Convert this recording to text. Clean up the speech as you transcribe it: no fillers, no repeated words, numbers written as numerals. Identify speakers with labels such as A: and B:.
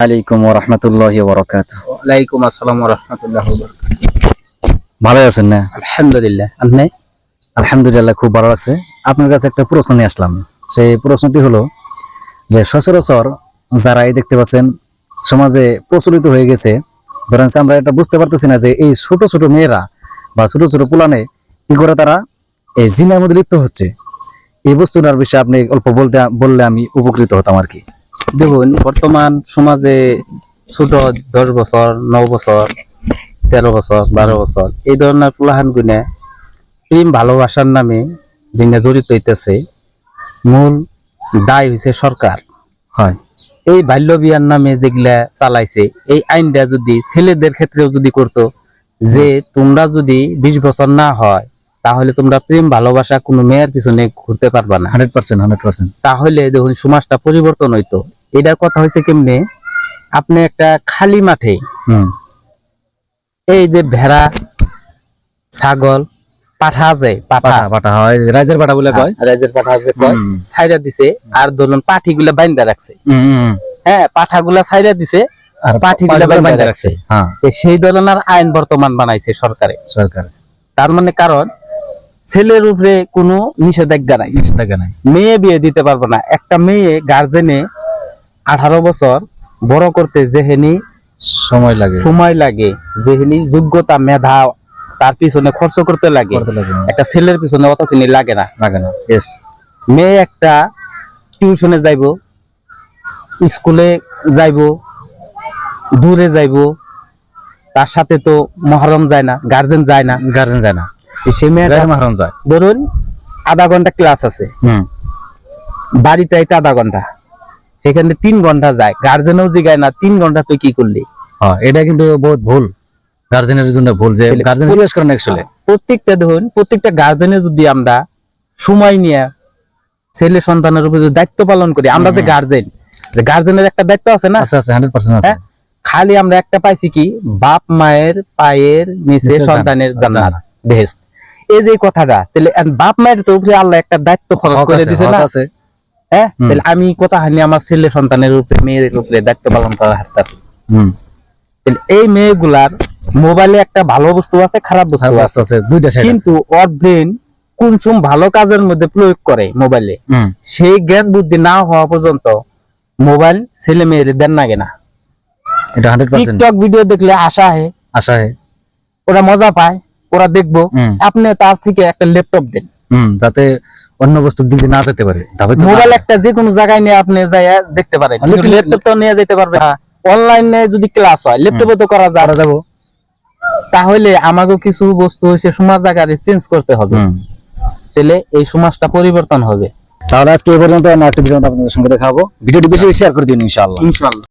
A: আলাইকুম ওয়া রাহমাতুল্লাহি ওয়া বারাকাতুহু।
B: ওয়ালাইকুম আসসালাম ওয়া রাহমাতুল্লাহি ওয়া বারাকাতুহু।
A: ভালো আছেন না?
B: আলহামদুলিল্লাহ। আপনি?
A: আলহামদুলিল্লাহ, খুব ভালো লাগছে। আপনার কাছে একটা প্রশ্ন নিয়ে আসলাম। সেই প্রশ্নটি হলো যে সচরাচর যারা এই দেখতে পাচ্ছেন সমাজে প্রচলিত হয়ে গেছে, ধরেন যে আমরা এটা বুঝতে পারতেছি না যে এই ছোট ছোট মেয়েরা বা ছোট ছোট পোলানে কি করে তারা এই জিনার মধ্যে লিপ্ত হচ্ছে। এই বস্তুটার বিষয়ে আপনি অল্প বললে আমি উপকৃত হতাম আর কি।
B: দেখুন, বর্তমান সমাজে ছোট 10 বছর, 9 বছর, 13 বছর, 12 বছর এই ধরনের পোলাহান গুনে প্রেম ভালোবাসার নামে যিনি জড়িত হইতেছে, মূল দায় হইছে সরকার।
A: হয়,
B: এই বাল্য বিয়ার নামে যেগুলা চালাইছে, এই আইনটা যদি ছেলেদের ক্ষেত্রেও যদি করতো যে তোমরা যদি 20 বছর না হয় তাহলে তোমরা প্রেম ভালোবাসা কোনো মেয়ের পিছনে ঘুরতে পারবা না,
A: 100%।
B: তাহলে দেখুন সমাজটা পরিবর্তন হইতো। এটার কথা হয়েছে কেমনে, আপনি একটা খালি মাঠে এই যে ভেড়া, ছাগল, পাঠা আছে,
A: পাঠা হয়, রাইজের পাঠা বলে কয়।
B: রাইজের পাঠা আছে কয়, ছাইরা দিছে। আর ধরুন পাঠি গুলা বাইন্দা রাখছে। হ্যাঁ, পাঠা গুলা ছাইরা দিছে
A: আর
B: পাঠি গুলা বাইন্দা রাখছে।
A: হ্যাঁ,
B: সেই ধরনের আইন বর্তমান বানাইছে সরকার। তার মানে কারণ ছেলের উপরে কোনো নিষেধাজ্ঞা নাই, মেয়ে বিয়ে দিতে পারবে না। একটা মেয়ে গার্জেনে 18 বছর বড় করতে যেহেনি সময় লাগে, যেহেনি যোগ্যতা মেধা তার পিছনে খরচ করতে লাগে, একটা ছেলের পিছনে অতখানি লাগে না। মেয়ে একটা টিউশনে যাইব, স্কুলে যাইব, দূরে যাইব, তার সাথে তো মহরম যায় না, গার্জেন যায় না। সেই মেয়েটা
A: মাহরম যায়,
B: ধরুন আধা ঘন্টা ক্লাস আছে, বাড়িতে আইতে আধা ঘন্টা, সেখানে 3 ঘন্টা যায়, গার্জেনও জিগায় না 3 ঘন্টা তুই কি করলি।
A: এটা কিন্তু বহুত ভুল, গার্জেনের জন্য ভুল যে গার্জেন জিজ্ঞেস করেন। অ্যাকচুয়ালি
B: প্রত্যেকটা দেখুন, প্রত্যেকটা গার্জেনে যদি আমরা সময় নিয়ে ছেলে সন্তানের উপর দায়িত্ব পালন করি, আমরা যে গার্জেনের একটা দায়িত্ব আছে না,
A: 100% আছে।
B: খালি আমরা একটা পাইছি কি, বাপ মায়ের পায়ের নিচে সন্তানের জান্নাত বেহেশত, এই যে কথাটা, তাহলে বাপ মায়ের তো উপরে আল্লাহ একটা দায়িত্ব খরচ করে দিছে না। হ্যাঁ, তাহলে আমি কথা হানি আমার ছেলে সন্তানের উপরে, মেয়েদের উপরে দায়িত্ব পালন করার হারতাছি। এই মেয়েগুলার মোবাইলে একটা ভালো বস্তু আছে, খারাপ বস্তু আছে, কিন্তু ওর ব্রেন কোন ভালো কাজের মধ্যে প্রয়োগ করে মোবাইলে, সেই জ্ঞান বুদ্ধি না হওয়া পর্যন্ত মোবাইল ছেলে মেয়েদের দেন না কেনা। টিকটক ভিডিও দেখলে আশা হে ওরা মজা পায়, ওরা দেখবো। আপনি তার থেকে একটা ল্যাপটপ দেন,
A: যাতে অন্য বস্তু দিকে না যেতে পারে।
B: মোবাইল একটা যে কোনো জায়গায় নিয়ে আপনি যাইয়া দেখতে পারেন, ল্যাপটপ তো নিয়ে যেতে পারবে না। অনলাইনে যদি ক্লাস হয় ল্যাপটপে তো করা যাবো। তাহলে আমাকে কিছু বস্তু হইছে সমাজ আকারে চেঞ্জ করতে হবে, তাহলে এই সমাজটা পরিবর্তন হবে।
A: তাহলে আজকে এই পর্যন্ত, একটা ভিডিও আপনাদের সঙ্গে দেখাবো। ভিডিওটি বেশি শেয়ার করে দিন ইনশাআল্লাহ।